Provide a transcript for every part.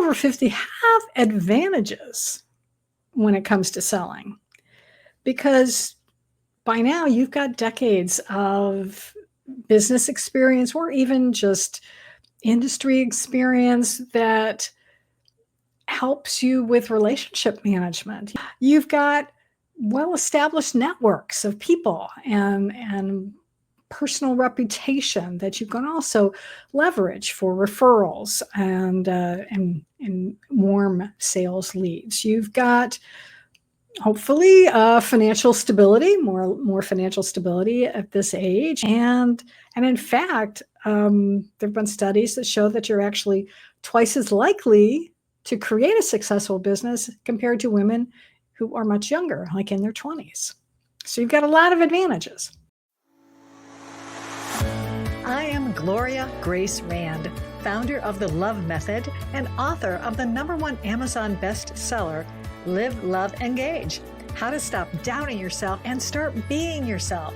over 50 have advantages when it comes to selling, because by now you've got decades of business experience or even just industry experience that helps you with relationship management. You've got well-established networks of people and personal reputation that you can also leverage for referrals and warm sales leads. You've got hopefully financial stability, more financial stability at this age, and in fact, there have been studies that show that you're actually twice as likely to create a successful business compared to women who are much younger, like in their 20s. So you've got a lot of advantages. I am Gloria Grace Rand, founder of The Love Method and author of the #1 Amazon bestseller, Live, Love, Engage: How to Stop Doubting Yourself and Start Being Yourself.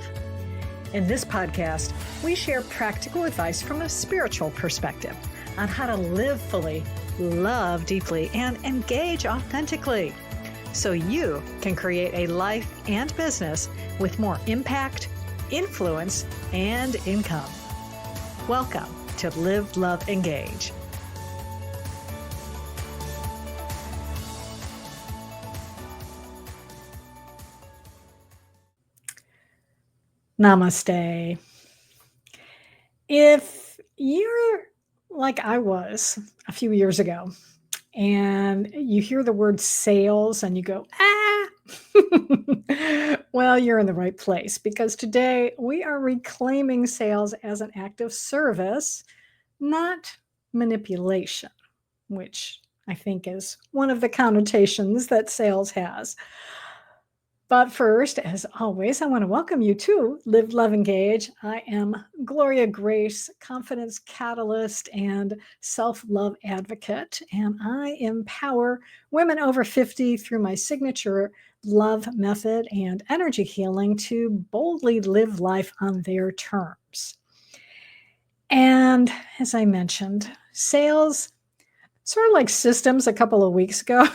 In this podcast, we share practical advice from a spiritual perspective on how to live fully, love deeply, and engage authentically, so you can create a life and business with more impact, influence, and income. Welcome to Live, Love, Engage. Namaste. If you're like I was a few years ago, and you hear the word sales and you go, well, you're in the right place, because today we are reclaiming sales as an act of service, not manipulation, which I think is one of the connotations that sales has. But first, as always, I want to welcome you to Live, Love, Engage. I am Gloria Grace, confidence catalyst and self-love advocate, and I empower women over 50 through my signature love method and energy healing to boldly live life on their terms. And as I mentioned, sales, sort of like systems a couple of weeks ago,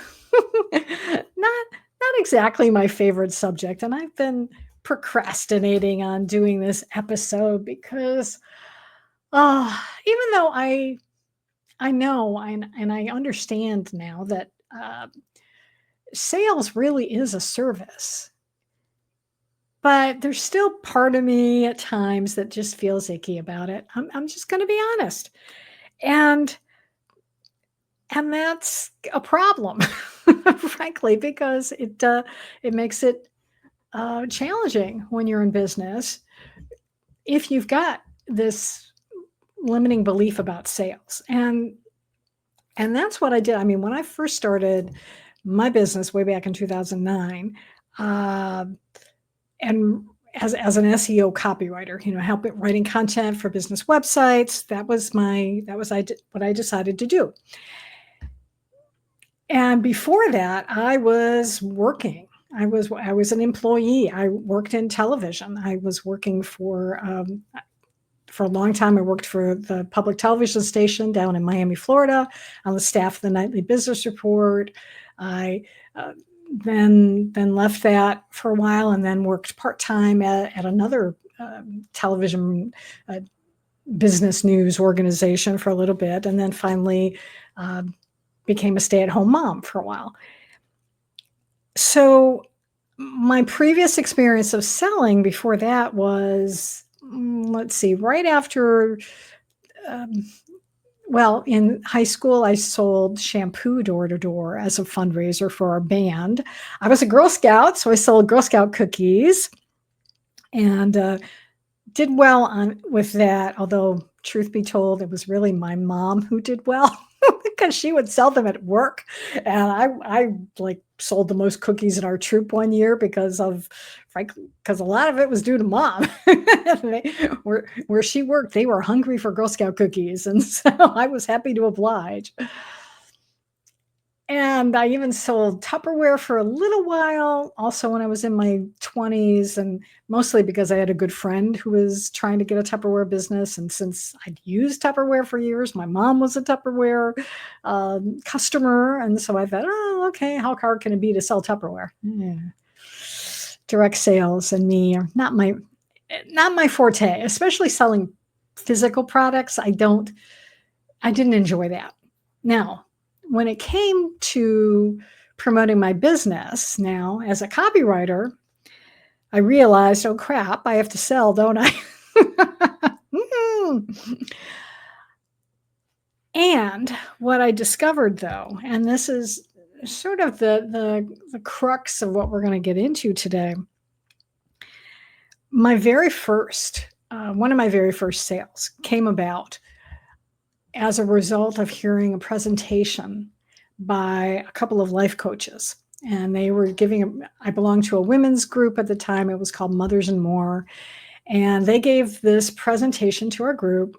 not exactly my favorite subject. And I've been procrastinating on doing this episode because even though I know and I understand now that sales really is a service, but there's still part of me at times that just feels icky about it. I'm just going to be honest. And that's a problem, frankly, because it makes it challenging when you're in business if you've got this limiting belief about sales. And that's what I did. I mean, when I first started my business way back in 2009, and as an SEO copywriter, writing content for business websites, that was what I decided to do. And before that, I was working. I was an employee. I worked in television. I was working for a long time. I worked for the public television station down in Miami, Florida, on the staff of the Nightly Business Report. I then left that for a while and then worked part-time at another television business news organization for a little bit, and then finally became a stay-at-home mom for a while. So my previous experience of selling before that was, right after, in high school, I sold shampoo door to door as a fundraiser for our band. I was a Girl Scout, so I sold Girl Scout cookies and did well with that, although truth be told, it was really my mom who did well. Because she would sell them at work, and I sold the most cookies in our troop one year because a lot of it was due to mom. Where she worked, they were hungry for Girl Scout cookies, and so I was happy to oblige. And I even sold Tupperware for a little while, also when I was in my 20s, and mostly because I had a good friend who was trying to get a Tupperware business. And since I'd used Tupperware for years, my mom was a Tupperware customer. And so I thought, oh, okay, how hard can it be to sell Tupperware? Yeah. Direct sales and me are not my forte, especially selling physical products. I didn't enjoy that. Now, when it came to promoting my business now as a copywriter, I realized, oh crap, I have to sell, don't I? And what I discovered though, and this is sort of the crux of what we're going to get into today. One of my very first sales came about as a result of hearing a presentation by a couple of life coaches. And they were I belonged to a women's group at the time. It was called Mothers and More. And they gave this presentation to our group.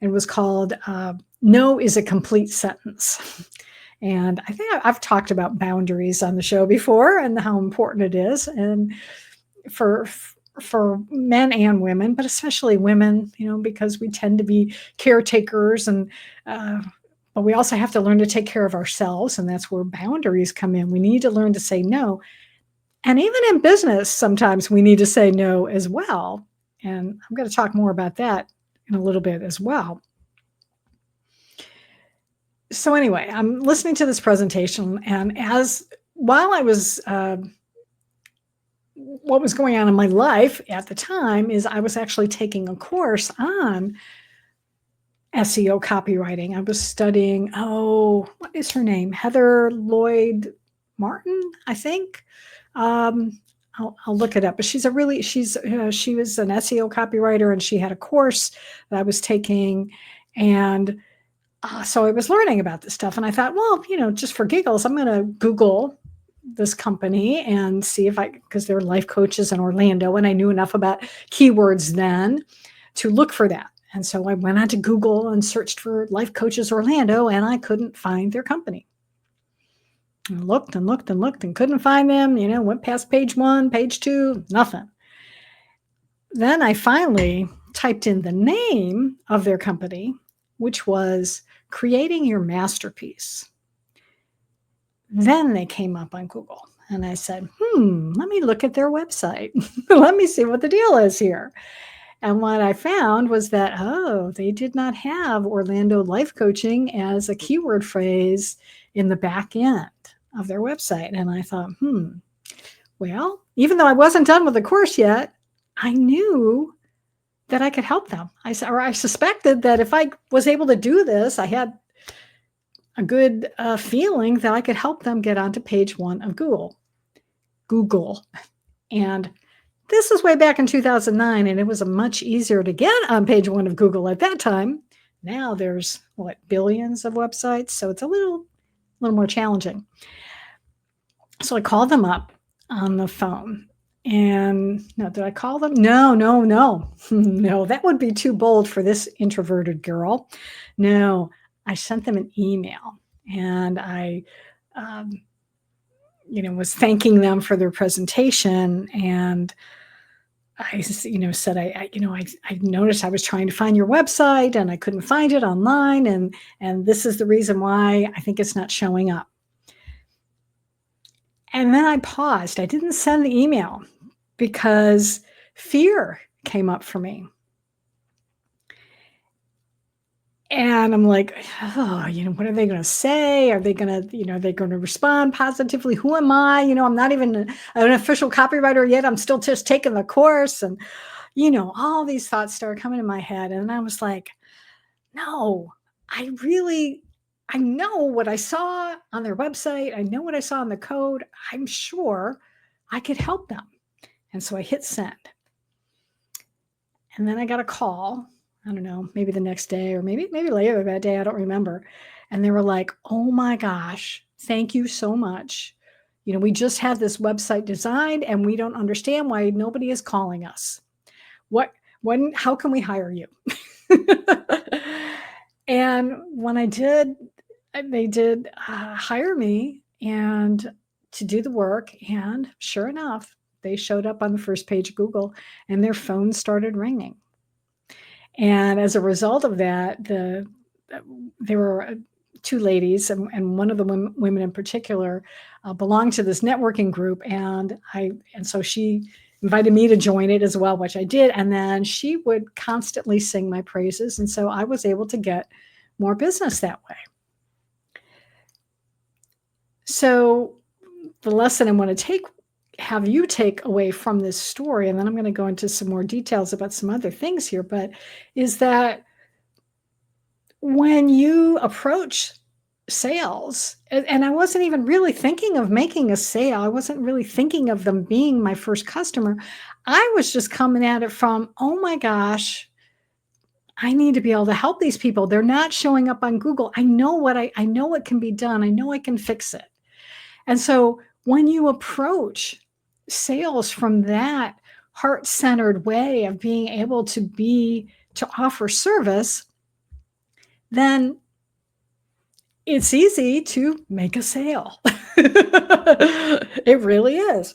It was called No is a Complete Sentence. And I think I've talked about boundaries on the show before and how important it is. And for men and women, but especially women, because we tend to be caretakers, but we also have to learn to take care of ourselves. And that's where boundaries come in. We need to learn to say no. And even in business, sometimes we need to say no as well. And I'm going to talk more about that in a little bit as well. So anyway, I'm listening to this presentation, and while I was, what was going on in my life at the time is I was actually taking a course on SEO copywriting. I was studying, what is her name? Heather Lloyd Martin, I think. I'll look it up, but she was an SEO copywriter, and she had a course that I was taking. And so I was learning about this stuff, and I thought, well, just for giggles, I'm going to Google this company and see because they're life coaches in Orlando, and I knew enough about keywords then to look for that. And so I went on to Google and searched for life coaches Orlando, and I couldn't find their company. I looked and looked and looked and couldn't find them, went past page 1, page 2, nothing. Then I finally typed in the name of their company, which was Creating Your Masterpiece. Then they came up on Google, and I said, let me look at their website. Let me see what the deal is here. And what I found was that, they did not have Orlando life coaching as a keyword phrase in the back end of their website. And I thought, well, even though I wasn't done with the course yet, I knew that I could help them. I suspected that if I was able to do this, I had a good feeling that I could help them get onto page 1 of Google. And this is way back in 2009, and it was much easier to get on page 1 of Google at that time. Now there's billions of websites, so it's a little more challenging. So I called them up on the phone. And no, did I call them? No. No, that would be too bold for this introverted girl. No, I sent them an email, and I, was thanking them for their presentation. And I, said, I noticed I was trying to find your website and I couldn't find it online. And this is the reason why I think it's not showing up. And then I paused. I didn't send the email because fear came up for me. And I'm like, what are they going to say? Are they going to respond positively? Who am I? I'm not even an official copywriter yet. I'm still just taking the course. And, all these thoughts started coming in my head. And I was like, no, I know what I saw on their website. I know what I saw in the code. I'm sure I could help them. And so I hit send. And then I got a call. I don't know, maybe the next day or maybe later that day. I don't remember. And they were like, oh my gosh, thank you so much. We just had this website designed and we don't understand why nobody is calling us. How can we hire you? And when I did they did hire me and to do the work. And sure enough, they showed up on the first page of Google and their phone started ringing. And as a result of that, there were two ladies, and one of the women in particular belonged to this networking group, and so she invited me to join it as well, which I did. And then she would constantly sing my praises, and so I was able to get more business that way. So the lesson I want to have you take away from this story, and then I'm going to go into some more details about some other things here, but is that when you approach sales, and I wasn't even really thinking of making a sale, I wasn't really thinking of them being my first customer. I was just coming at it from, oh my gosh, I need to be able to help these people. They're not showing up on Google. I know what can be done. I know I can fix it. And so when you approach sales from that heart-centered way of being able to offer service, then it's easy to make a sale. It really is.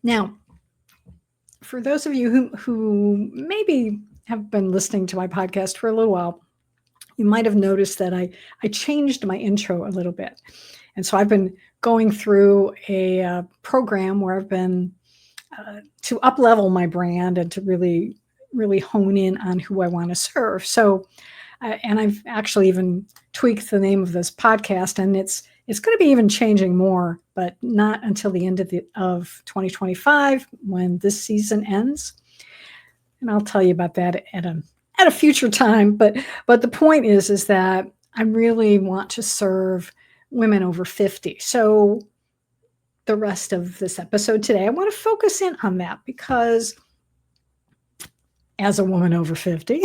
Now, for those of you who maybe have been listening to my podcast for a little while, you might have noticed that I changed my intro a little bit. And so I've been going through a program where I've been to up-level my brand and to really, really hone in on who I want to serve. So, and I've actually even tweaked the name of this podcast, and it's going to be even changing more, but not until the end of 2025 when this season ends. And I'll tell you about that at a future time. But the point is that I really want to serve women over 50. So the rest of this episode today, I want to focus in on that because as a woman over 50,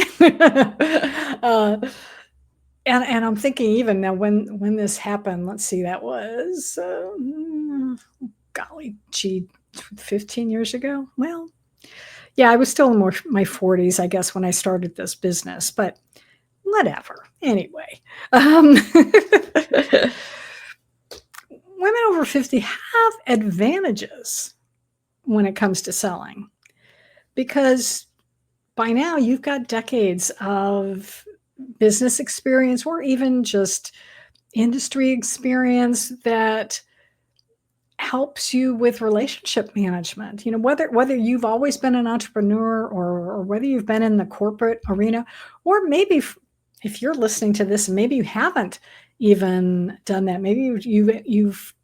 and I'm thinking even now when this happened, let's see, that was, 15 years ago. Well, yeah, I was still in my 40s, I guess, when I started this business, but whatever. Anyway, women over 50 have advantages when it comes to selling because by now you've got decades of business experience or even just industry experience that helps you with relationship management. You know, whether you've always been an entrepreneur or whether you've been in the corporate arena, or maybe if you're listening to this and maybe you haven't even done that, maybe you've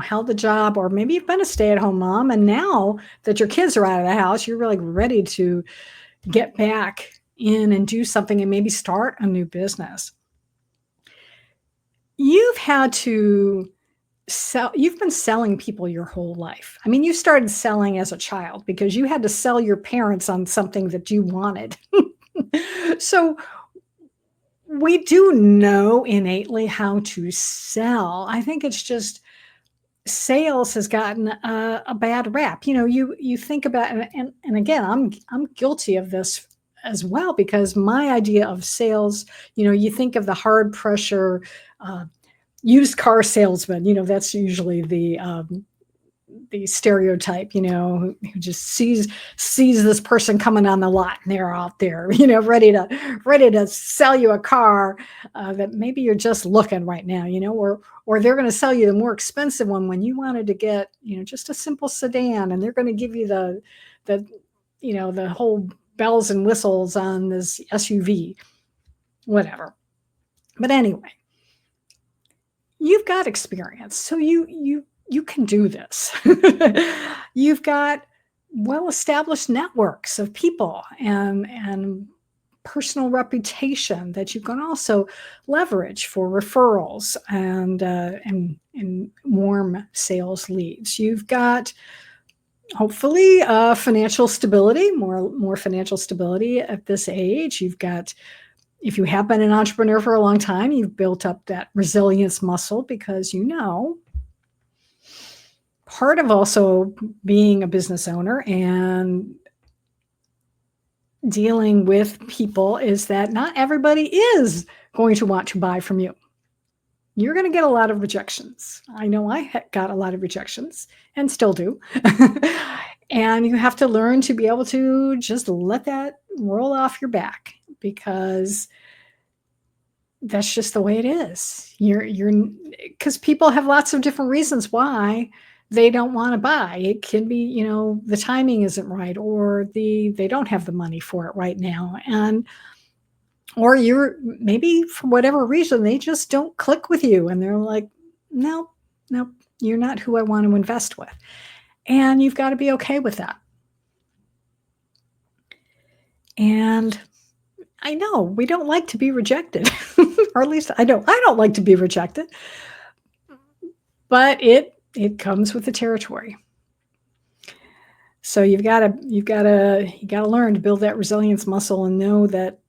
held a job, or maybe you've been a stay-at-home mom, and now that your kids are out of the house, you're really ready to get back in and do something and maybe start a new business. You've been selling people your whole life. I mean, you started selling as a child because you had to sell your parents on something that you wanted. So we do know innately how to sell. I think it's just sales has gotten a bad rap. You think about, and again, I'm guilty of this as well, because my idea of sales, you think of the hard pressure used car salesman. That's usually the stereotype, who just sees this person coming on the lot and they're out there, ready to sell you a car that maybe you're just looking right now, or they're going to sell you the more expensive one when you wanted to get, just a simple sedan, and they're going to give you the whole bells and whistles on this SUV, whatever. But anyway, you've got experience, so you can do this. You've got well-established networks of people and personal reputation that you can also leverage for referrals and warm sales leads. You've got hopefully financial stability, more financial stability at this age. You've got, if you have been an entrepreneur for a long time, you've built up that resilience muscle, because part of also being a business owner and dealing with people is that not everybody is going to want to buy from you. You're going to get a lot of rejections. I know I got a lot of rejections and still do. And you have to learn to be able to just let that roll off your back, because that's just the way it is. Because people have lots of different reasons why they don't want to buy. It can be, the timing isn't right, or they don't have the money for it right now. Or you're maybe for whatever reason, they just don't click with you and they're like, no, you're not who I want to invest with. And you've got to be okay with that. And I know we don't like to be rejected, or at least I don't like to be rejected, but it comes with the territory. So you've got to learn to build that resilience muscle and know that,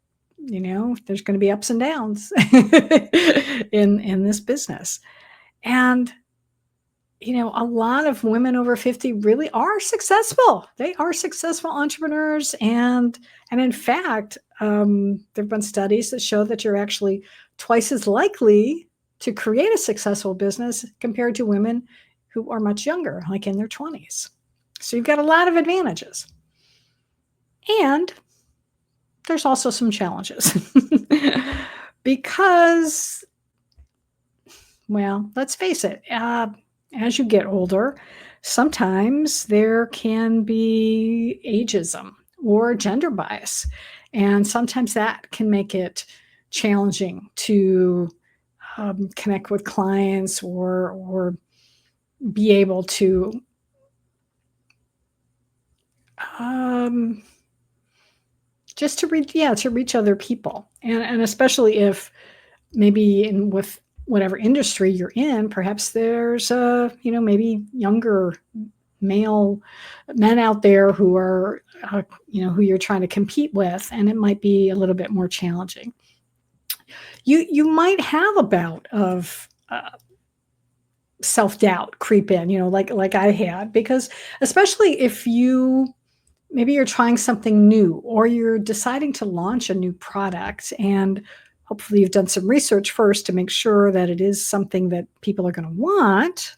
there's going to be ups and downs in this business. And, a lot of women over 50 really are successful. They are successful entrepreneurs. And in fact, there have been studies that show that you're actually twice as likely to create a successful business compared to women who are much younger, like in their 20s. So you've got a lot of advantages. And there's also some challenges because, well, let's face it, as you get older, sometimes there can be ageism or gender bias. And sometimes that can make it challenging to connect with clients or be able to just to reach other people. And especially if maybe with whatever industry you're in, perhaps there's maybe younger male men out there who are, who you're trying to compete with, and it might be a little bit more challenging. You might have a bout of self-doubt creep in, like I had, because especially if maybe you're trying something new, or you're deciding to launch a new product, and hopefully you've done some research first to make sure that it is something that people are going to want,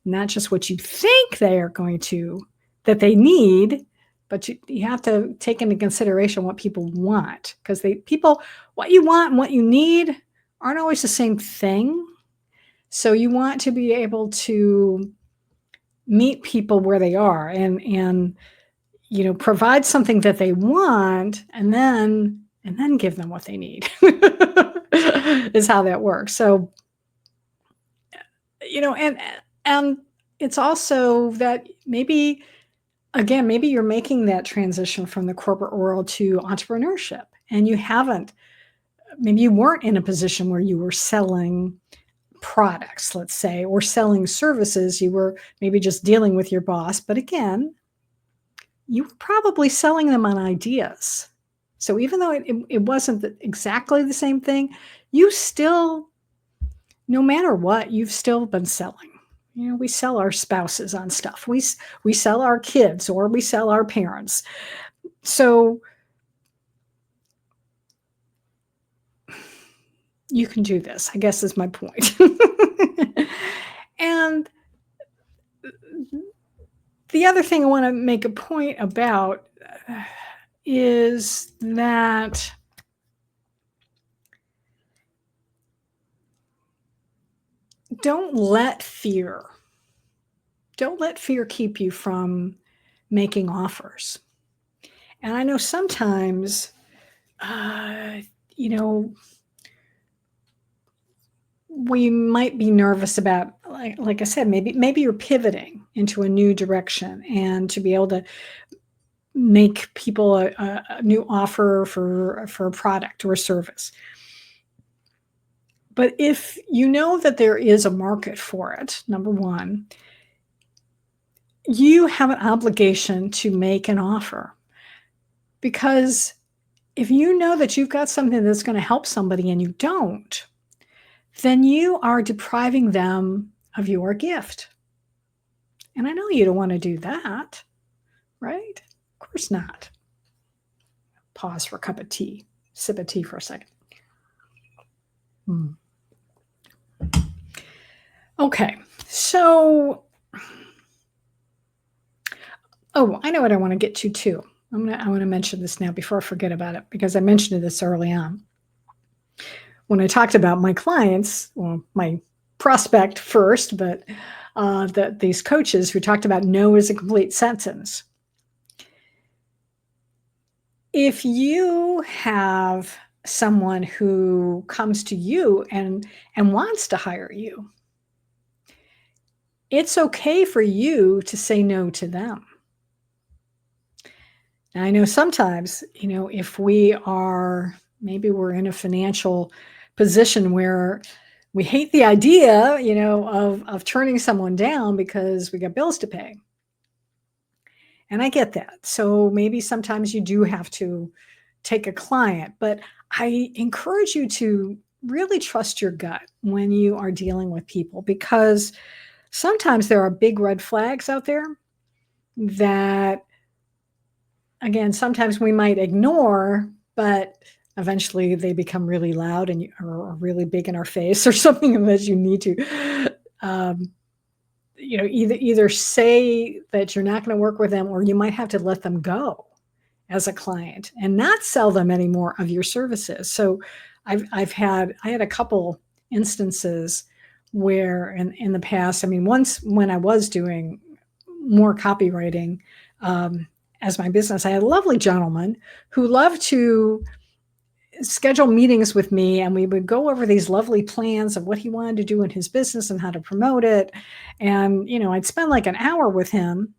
not just what you think that they need, but you have to take into consideration what people want, because what you want and what you need aren't always the same thing. So you want to be able to meet people where they are and provide something that they want, and then give them what they need is how that works. So, and it's also that maybe you're making that transition from the corporate world to entrepreneurship, and maybe you weren't in a position where you were selling products, let's say, or selling services. You were maybe just dealing with your boss, but again, you were probably selling them on ideas. So even though it wasn't exactly the same thing, you still, no matter what, you've still been selling. We sell our spouses on stuff. We sell our kids, or we sell our parents. So you can do this, I guess, is my point. And the other thing I want to make a point about is that don't let fear keep you from making offers. And I know sometimes, we might be nervous about, like I said, maybe you're pivoting into a new direction, and to be able to make people a new offer for a product or a service. But if you know that there is a market for it, number one, you have an obligation to make an offer. Because if you know that you've got something that's going to help somebody and you don't, then you are depriving them of your gift. And I know you don't want to do that, right? Of course not. pause for a cup of tea, sip of tea for a second. Okay, so, I know what I want to get to too. I want to mention this now before I forget about it, because I mentioned this early on. When I talked about my clients, well, my prospect first, but these coaches who talked about no as a complete sentence. If you have someone who comes to you and wants to hire you, it's okay for you to say no to them. Now, I know sometimes, if maybe we're in a financial position where we hate the idea, of turning someone down because we got bills to pay. And I get that. So maybe sometimes you do have to take a client, but I encourage you to really trust your gut when you are dealing with people, because sometimes there are big red flags out there that, again, sometimes we might ignore, but eventually they become really loud and or really big in our face or something that you need to, either say that you're not going to work with them, or you might have to let them go as a client and not sell them any more of your services. So I had a couple instances where in the past, once when I was doing more copywriting as my business, I had a lovely gentleman who loved to schedule meetings with me, and we would go over these lovely plans of what he wanted to do in his business and how to promote it. And, I'd spend like an hour with him,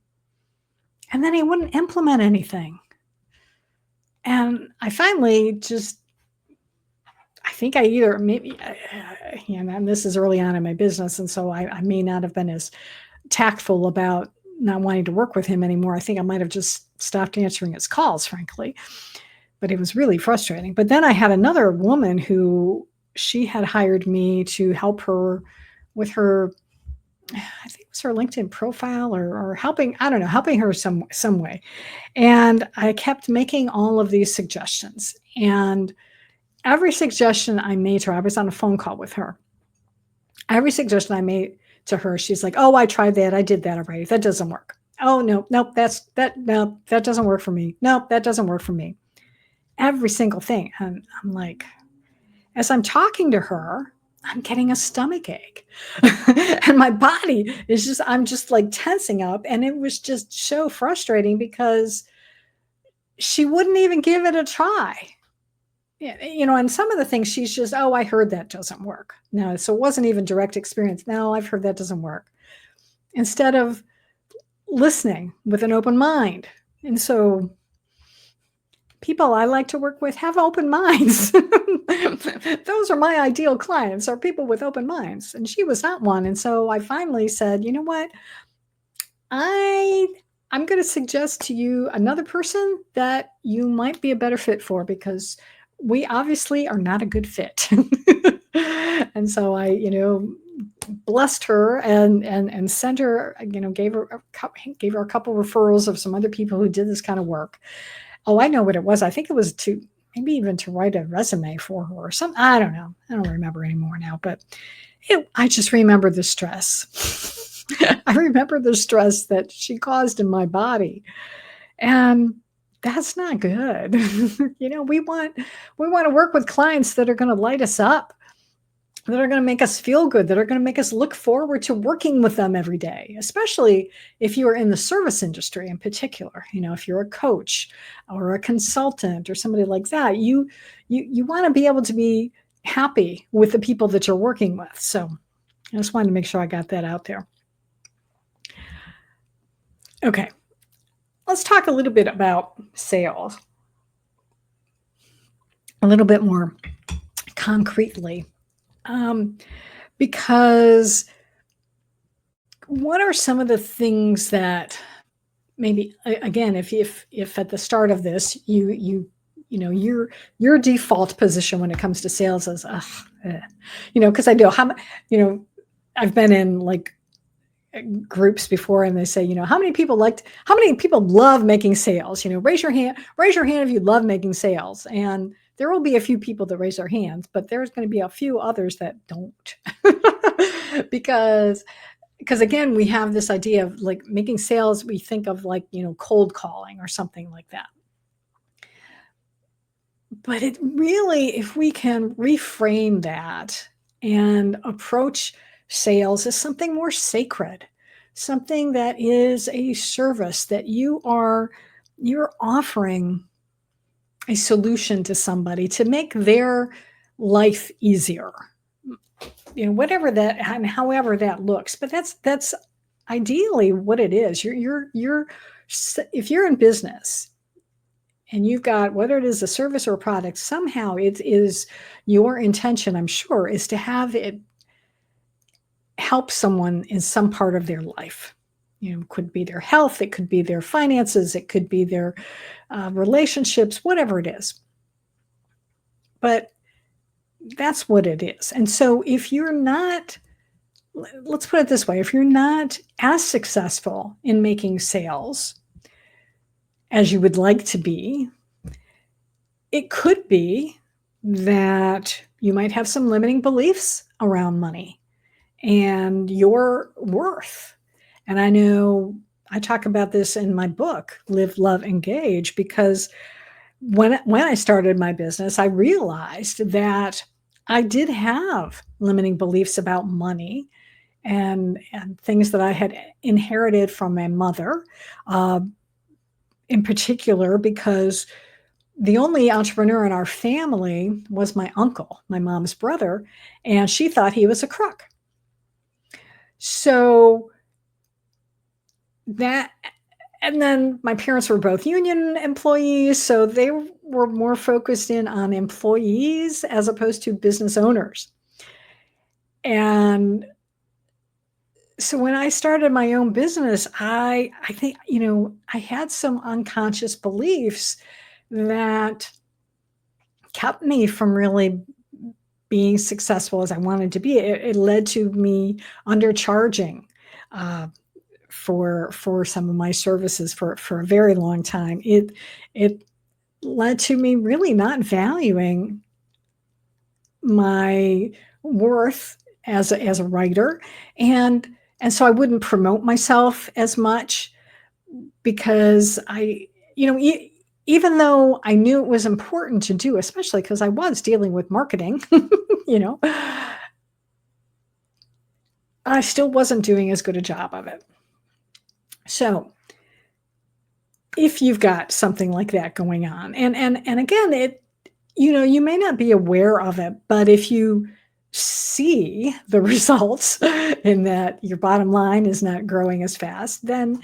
and then he wouldn't implement anything. And I finally I think I either and this is early on in my business, and so I may not have been as tactful about not wanting to work with him anymore. I think I might have just stopped answering his calls, frankly. But it was really frustrating. But then I had another woman who she had hired me to help her with her, I think it was her LinkedIn profile or helping her some way. And I kept making all of these suggestions. And every suggestion I made to her, I was on a phone call with her. Every suggestion I made to her, she's like, "Oh, I tried that. I did that already. That doesn't work. Oh, no, that doesn't work for me. No, that doesn't work for me." Every single thing. And I'm like, as I'm talking to her, I'm getting a stomach ache. And my body is I'm just like tensing up. And it was just so frustrating because she wouldn't even give it a try. And some of the things she's just, "Oh, I heard that doesn't work." No, so it wasn't even direct experience. "No, I've heard that doesn't work." Instead of listening with an open mind. And so people I like to work with have open minds. Those are my ideal clients, are people with open minds. And she was not one. And so I finally said, "You know what? I'm going to suggest to you another person that you might be a better fit for, because we obviously are not a good fit." And so I, blessed her and sent her, gave her a couple referrals of some other people who did this kind of work. Oh, I know what it was. I think it was maybe even to write a resume for her or something. I don't know. I don't remember anymore now, but I just remember the stress. I remember the stress that she caused in my body. And that's not good. We want to work with clients that are going to light us up, that are going to make us feel good, that are going to make us look forward to working with them every day, especially if you are in the service industry in particular. If you're a coach or a consultant or somebody like that, you want to be able to be happy with the people that you're working with. So I just wanted to make sure I got that out there. Okay, let's talk a little bit about sales, a little bit more concretely. Because what are some of the things that maybe, again, if at the start of this, your default position when it comes to sales is, because I know I've been in like groups before, and they say, how many people love making sales? Raise your hand if you love making sales. And there will be a few people that raise their hands, but there's going to be a few others that don't. because again, we have this idea of like making sales, we think of like, cold calling or something like that. But it really, if we can reframe that and approach sales as something more sacred, something that is a service that you're offering a solution to somebody to make their life easier, whatever that and however that looks. But that's ideally what it is. If you're in business and you've got, whether it is a service or a product, somehow it is your intention, I'm sure, is to have it help someone in some part of their life. It could be their health, it could be their finances, it could be their relationships, whatever it is. But that's what it is. And so if you're not, let's put it this way, if you're not as successful in making sales as you would like to be, it could be that you might have some limiting beliefs around money and your worth. And I know I talk about this in my book, Live, Love, Engage, because when I started my business, I realized that I did have limiting beliefs about money and things that I had inherited from my mother, in particular, because the only entrepreneur in our family was my uncle, my mom's brother, and she thought he was a crook. So that, and then my parents were both union employees, so they were more focused in on employees as opposed to business owners. And so when I started my own business, I think, I had some unconscious beliefs that kept me from really being successful as I wanted to be. It led to me undercharging for some of my services for a very long time. It led to me really not valuing my worth as a writer, and so I wouldn't promote myself as much because even though I knew it was important to do, especially because I was dealing with marketing, I still wasn't doing as good a job of it. So if you've got something like that going on, and again, you may not be aware of it, but if you see the results in that your bottom line is not growing as fast, then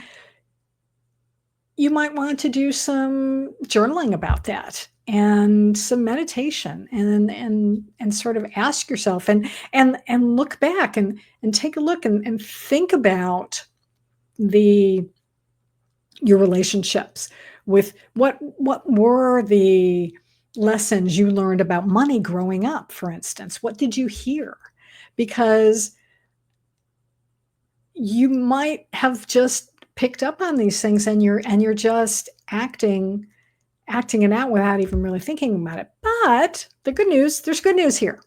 you might want to do some journaling about that and some meditation and sort of ask yourself and look back and take a look and think about your relationships with what were the lessons you learned about money growing up, for instance. What did you hear? Because you might have just picked up on these things and you're just acting it out without even really thinking about it. But there's good news here.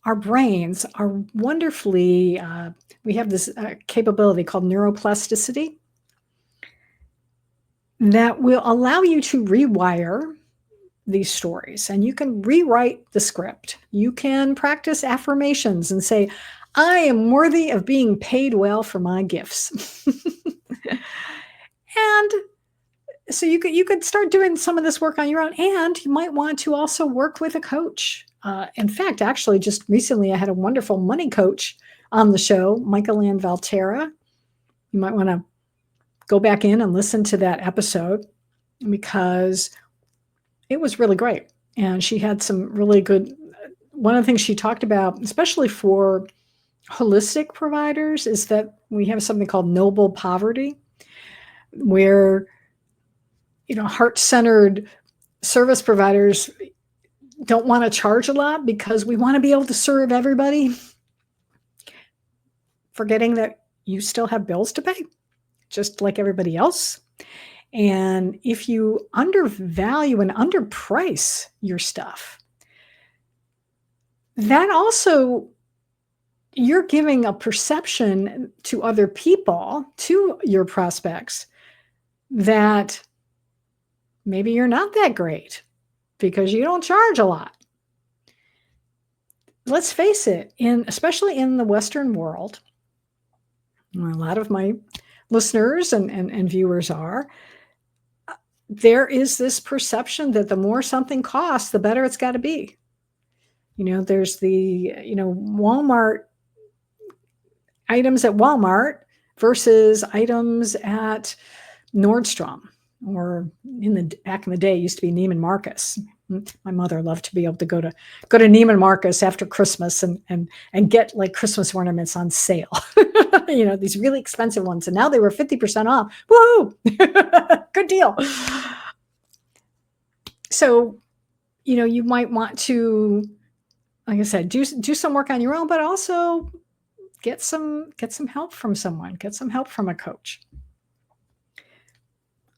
Our brains are wonderfully, we have this capability called neuroplasticity that will allow you to rewire these stories, and you can rewrite the script. You can practice affirmations and say, I am worthy of being paid well for my gifts. And so you could start doing some of this work on your own, and you might want to also work with a coach. In fact, actually, just recently, I had a wonderful money coach on the show, Michael Ann Valterra. You might want to go back in and listen to that episode because it was really great. And she had some really good, one of the things she talked about, especially for holistic providers, is that we have something called noble poverty, where, heart-centered service providers don't want to charge a lot because we want to be able to serve everybody forgetting that you still have bills to pay, just like everybody else. And if you undervalue and underprice your stuff, that also, you're giving a perception to other people, to your prospects, that maybe you're not that great because you don't charge a lot. Let's face it, especially in the Western world, where a lot of my listeners and viewers are, there is this perception that the more something costs, the better it's got to be. There's the, Walmart items at Walmart versus items at Nordstrom, or back in the day, it used to be Neiman Marcus. My mother loved to be able to go to Neiman Marcus after Christmas and get like Christmas ornaments on sale. These really expensive ones. And now they were 50% off. Woohoo! Good deal. So, you might want to, like I said, do some work on your own, but also get some help from someone, get some help from a coach.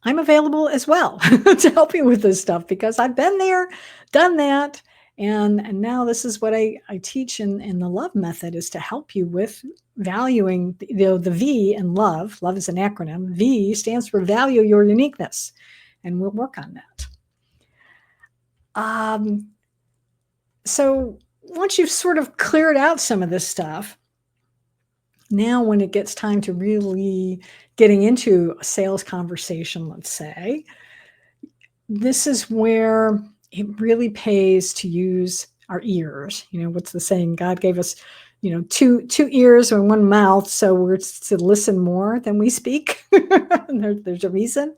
I'm available as well to help you with this stuff, because I've been there, done that. And now this is what I teach in the love method, is to help you with valuing the V in love. Love is an acronym. V stands for value your uniqueness. And we'll work on that. So once you've sort of cleared out some of this stuff, now when it gets time to really getting into a sales conversation, let's say, this is where it really pays to use our ears. What's the saying? God gave us, two ears and one mouth, so we're to listen more than we speak. There's a reason.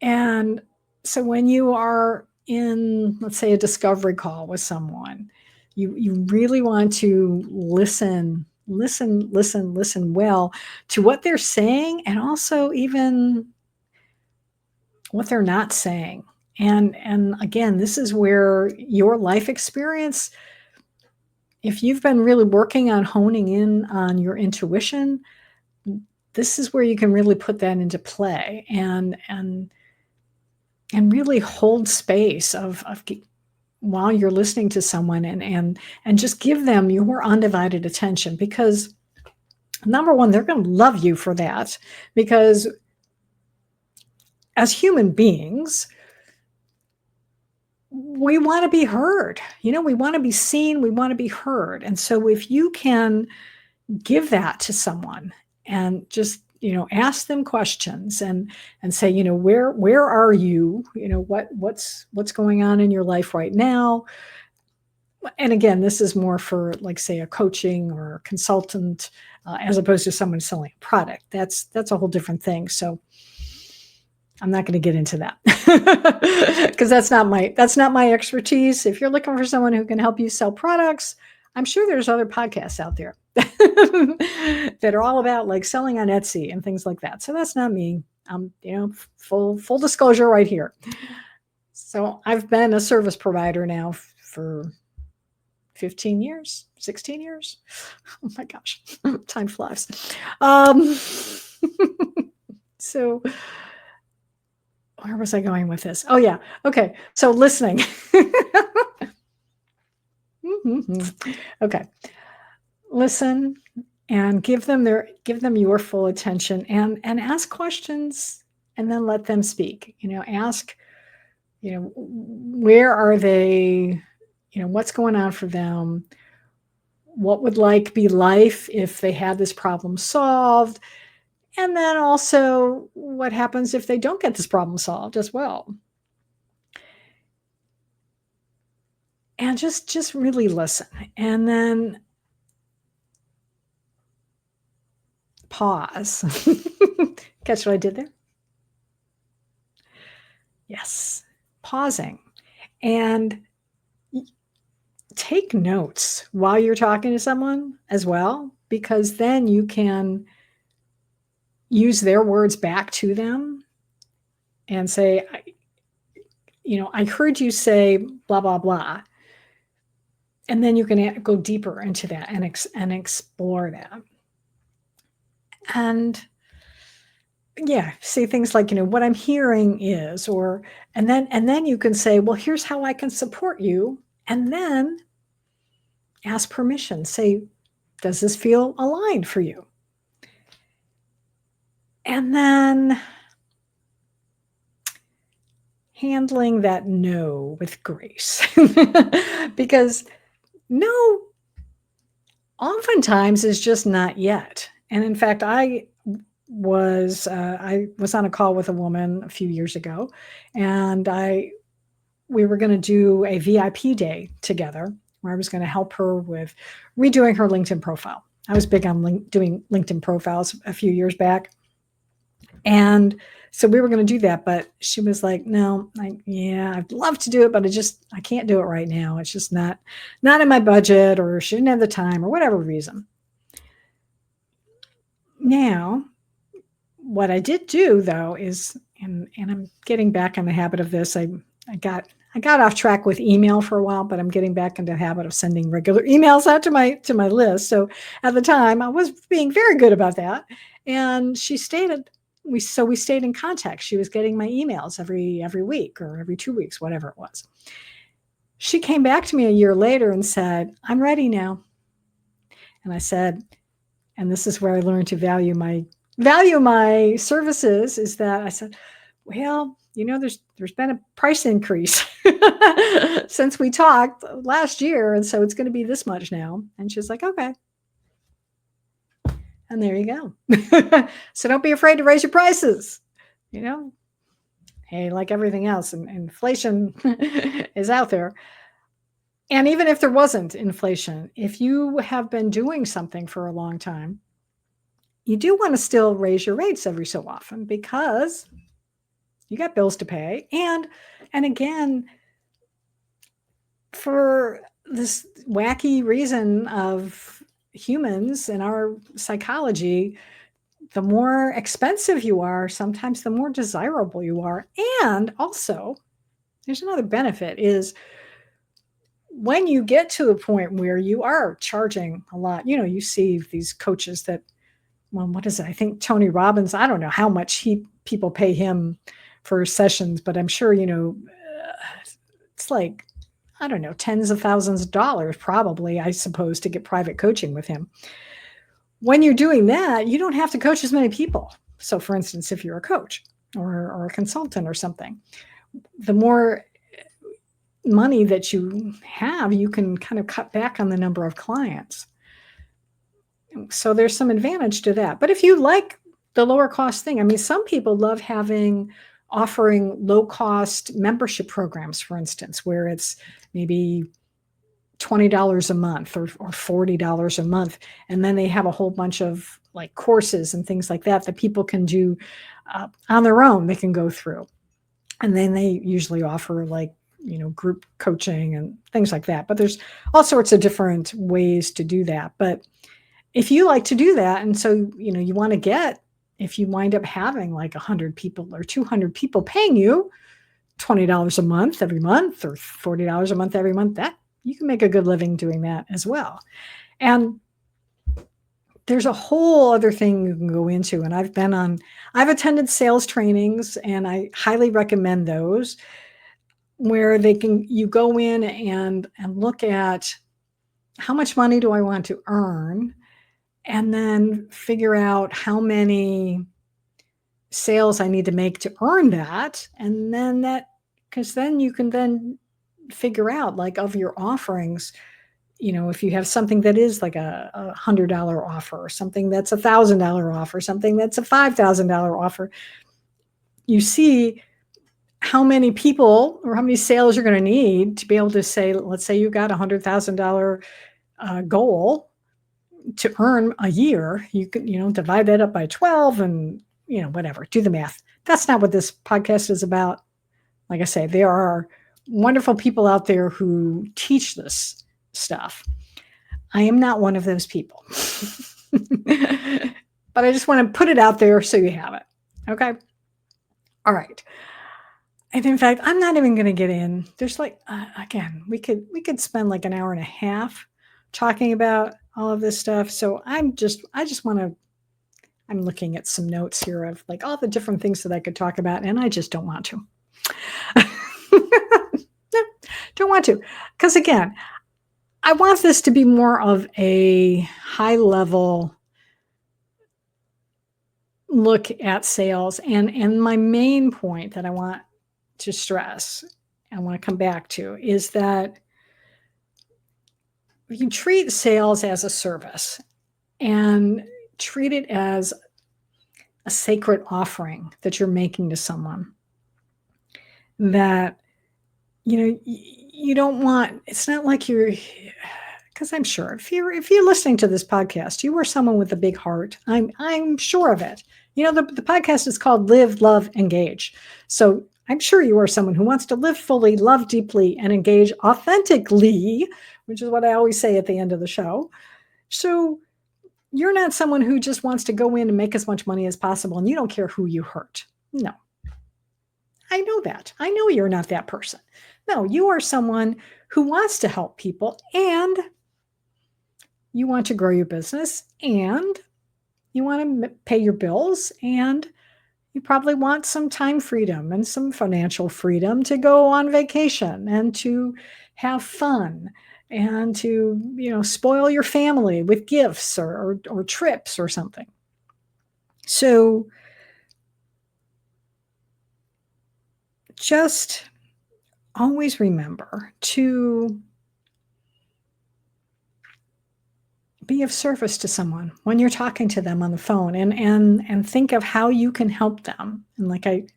And so when you are in, let's say, a discovery call with someone, you really want to listen well to what they're saying, and also even what they're not saying. And again, this is where your life experience, if you've been really working on honing in on your intuition, this is where you can really put that into play and really hold space of while you're listening to someone, and just give them your undivided attention, because number one, they're going to love you for that, because as human beings, we want to be heard. We want to be seen, we want to be heard. And so if you can give that to someone and just ask them questions and say, where are you? What's going on in your life right now? And again, this is more for, like, say, a coaching or a consultant, as opposed to someone selling a product. That's a whole different thing. So I'm not going to get into that because that's not my expertise. If you're looking for someone who can help you sell products, I'm sure there's other podcasts out there that are all about, like, selling on Etsy and things like that. So that's not me. Full disclosure right here. So I've been a service provider now for 15 years, 16 years. Oh my gosh, time flies. So where was I going with this? Oh yeah. Okay. So listening. Okay. Listen and give them your full attention, and ask questions, and then let them speak. Ask, where are they? What's going on for them? What would be life if they had this problem solved? And then also, what happens if they don't get this problem solved as well? And just really listen. And then pause. Catch what I did there? Yes. Pausing. And take notes while you're talking to someone as well, because then you can use their words back to them and say, I heard you say blah, blah, blah. And then you can go deeper into that and explore that. And yeah, say things like, what I'm hearing is, and then you can say, well, here's how I can support you. And then ask permission. Say, does this feel aligned for you? And then handling that no with grace. Because no oftentimes is just not yet. And in fact, I was on a call with a woman a few years ago, and we were going to do a VIP day together where I was going to help her with redoing her LinkedIn profile. I was big on doing LinkedIn profiles a few years back. And so we were going to do that, but she was like, no, I'd love to do it, but I can't do it right now. It's just not in my budget, or she didn't have the time, or whatever reason. Now, what I did do though is, and I'm getting back in the habit of this. I got off track with email for a while, but I'm getting back into the habit of sending regular emails out to my list. So at the time I was being very good about that. And we stayed in contact. She was getting my emails every week or every 2 weeks, whatever it was. She came back to me a year later and said, I'm ready now. And I said, and this is where I learned to value my services, is that I said, well, there's been a price increase since we talked last year. And so it's going to be this much now. And she's like, okay. And there you go. So don't be afraid to raise your prices. Hey, like everything else, inflation is out there. And even if there wasn't inflation, if you have been doing something for a long time, you do want to still raise your rates every so often, because you got bills to pay. And again, for this wacky reason of humans and our psychology, the more expensive you are, sometimes the more desirable you are. And also, there's another benefit, is when you get to a point where you are charging a lot, you see these coaches that, well, what is it? I think Tony Robbins, I don't know how much people pay him for sessions, but I'm sure, it's like, I don't know, tens of thousands of dollars probably, I suppose, to get private coaching with him. When you're doing that, you don't have to coach as many people. So for instance, if you're a coach or a consultant or something, the more money that you have, you can kind of cut back on the number of clients. So there's some advantage to that. But if you like the lower cost thing, some people love offering low cost membership programs, for instance, where it's maybe $20 a month or $40 a month. And then they have a whole bunch of like courses and things like that people can do on their own. They can go through. And then they usually offer group coaching and things like that. But there's all sorts of different ways to do that. But if you like to do that, and so, you want to get, if you wind up having like 100 people or 200 people paying you $20 a month every month, or $40 a month every month, that you can make a good living doing that as well. And there's a whole other thing you can go into. And I've attended sales trainings, and I highly recommend those, where you go in and look at how much money do I want to earn, and then figure out how many sales I need to make to earn that. And then because then you can then figure out, like, of your offerings, if you have something that is like a $100 offer, or something that's $1,000 offer, something that's a $5,000 offer, you see how many people or how many sales you're going to need to be able to say, let's say you got $100,000 goal to earn a year. You can, divide that up by 12 and, whatever, do the math. That's not what this podcast is about. Like I say, there are wonderful people out there who teach this stuff. I am not one of those people. But I just want to put it out there so you have it. Okay. All right. And in fact, I'm not even going to get in. There's like, again, we could spend like an hour and a half talking about all of this stuff. So I just want to, I'm looking at some notes here of like all the different things that I could talk about, and I just don't want to. Don't want to. Because again, I want this to be more of a high level look at sales. And my main point that I want to stress, I want to come back to, is that you treat sales as a service and treat it as a sacred offering that you're making to someone. That, you don't want, it's not like you're, because I'm sure if you're listening to this podcast, you are someone with a big heart. I'm sure of it. The podcast is called Live, Love, Engage. So I'm sure you are someone who wants to live fully, love deeply, and engage authentically, which is what I always say at the end of the show. So you're not someone who just wants to go in and make as much money as possible, and you don't care who you hurt. No. I know that. I know you're not that person. No, you are someone who wants to help people, and you want to grow your business, and you want to pay your bills, and you probably want some time freedom and some financial freedom to go on vacation and to have fun and to, spoil your family with gifts or trips or something. So just always remember to be of service to someone when you're talking to them on the phone, and think of how you can help them. And like I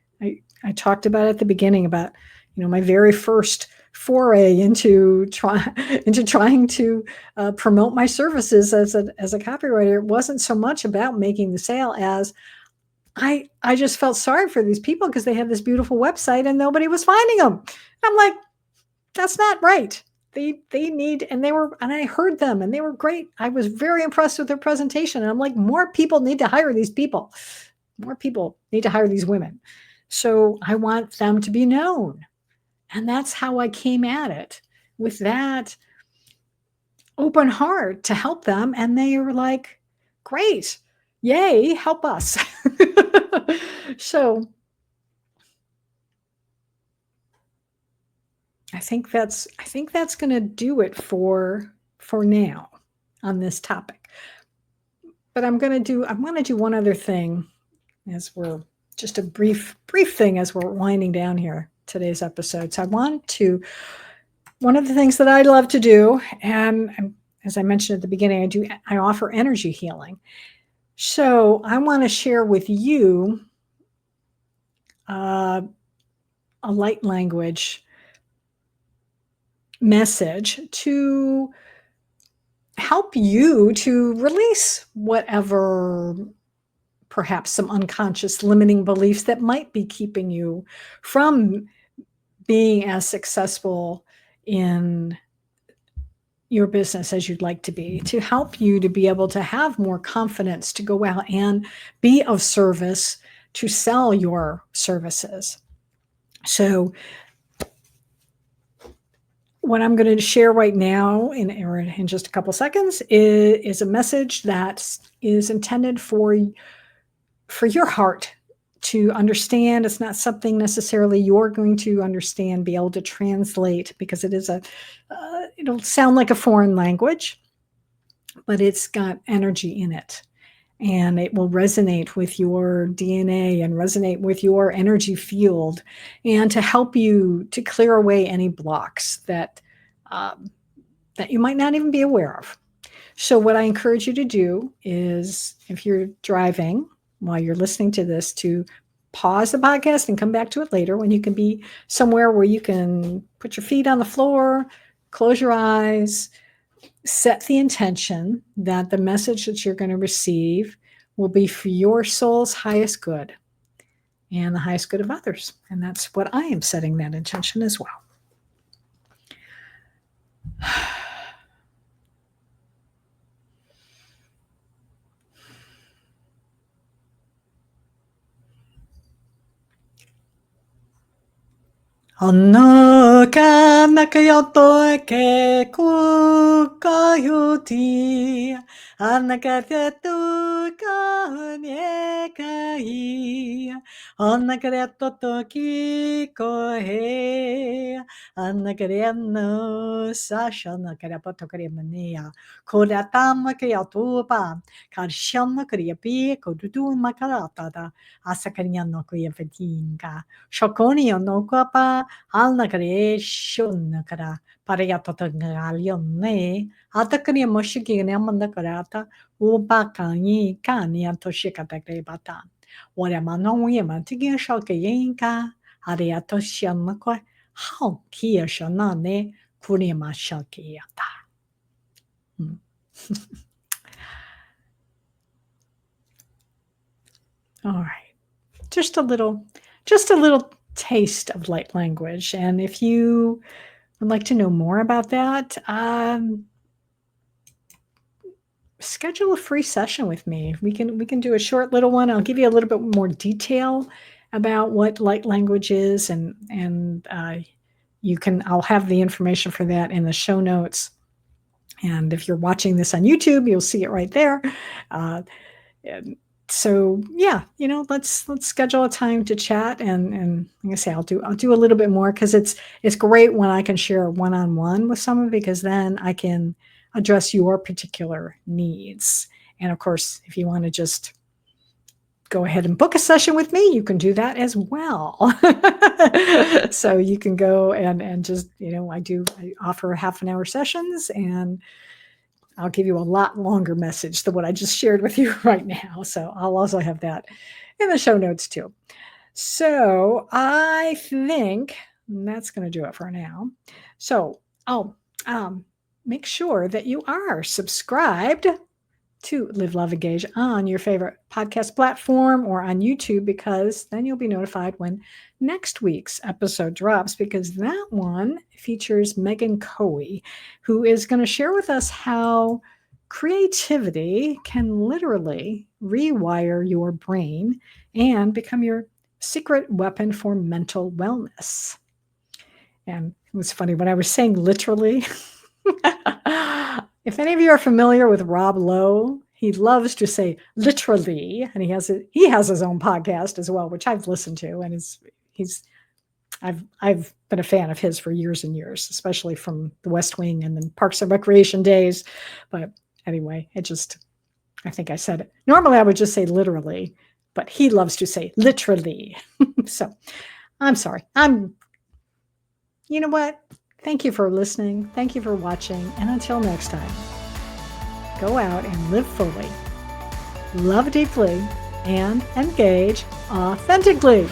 talked about at the beginning about, my very first foray into trying to promote my services as a copywriter. It wasn't so much about making the sale as I just felt sorry for these people because they had this beautiful website and nobody was finding them. I'm like, that's not right. They need, and I heard them and they were great. I was very impressed with their presentation. And I'm like, more people need to hire these people. More people need to hire these women. So I want them to be known. And that's how I came at it, with that open heart to help them. And they were like, great, yay, help us. So I think that's going to do it for now on this topic. But I want to do one other thing, as we're just a brief thing as we're winding down here today's episode. So one of the things that I love to do, and as I mentioned at the beginning, I offer energy healing. So I want to share with you a light language message to help you to release whatever, perhaps some unconscious limiting beliefs that might be keeping you from being as successful in your business as you'd like to be, to help you to be able to have more confidence to go out and be of service, to sell your services. So what I'm going to share right now in just a couple seconds is a message that is intended for your heart to understand. It's not something necessarily you're going to understand, be able to translate, because it is it'll sound like a foreign language, but it's got energy in it. And it will resonate with your DNA and resonate with your energy field, and to help you to clear away any blocks that you might not even be aware of. So what I encourage you to do is, if you're driving while you're listening to this, to pause the podcast and come back to it later when you can be somewhere where you can put your feet on the floor, close your eyes, set the intention that the message that you're going to receive will be for your soul's highest good and the highest good of others. And that's what I am setting that intention as well. Onoka nakayoto ke kukayoti anakatetu kanekai onakareto toki kohe anakareano sasha nakarepoto karemania kodatama kayatupa karshama karyapi kodutu makarata asakariano kuyafetinga shokoni onokapa Alnakare shunakara parayatotangalione atakani moshiki namandakarata upakani kani atoshikatakrebata. Whatamano yema tigia shokayinka ariatoshamakwa how kia shanane kurima shakiyata. All right. Just a little taste of light language. And if you would like to know more about that, schedule a free session with me. We can do a short little one. I'll give you a little bit more detail about what light language is, and I'll have the information for that in the show notes. And if you're watching this on YouTube, you'll see it right there. So yeah, let's schedule a time to chat, and like I say, I'll do a little bit more, because it's great when I can share one-on-one with someone, because then I can address your particular needs. And of course, if you want to just go ahead and book a session with me, you can do that as well. So you can go and just, I offer half-an-hour sessions, and I'll give you a lot longer message than what I just shared with you right now. So I'll also have that in the show notes too. So I think that's going to do it for now. So make sure that you are subscribed to Live, Love, Engage on your favorite podcast platform or on YouTube, because then you'll be notified when next week's episode drops, because that one features Megan Coey, who is going to share with us how creativity can literally rewire your brain and become your secret weapon for mental wellness. And it was funny when I was saying literally. If any of you are familiar with Rob Lowe, he loves to say literally, and he has his own podcast as well, which I've listened to, and I've been a fan of his for years and years, especially from The West Wing and then Parks and Recreation days. But anyway, I think I said it. Normally I would just say literally, but he loves to say literally. So I'm sorry. You know what? Thank you for listening. Thank you for watching. And until next time, go out and live fully, love deeply, and engage authentically.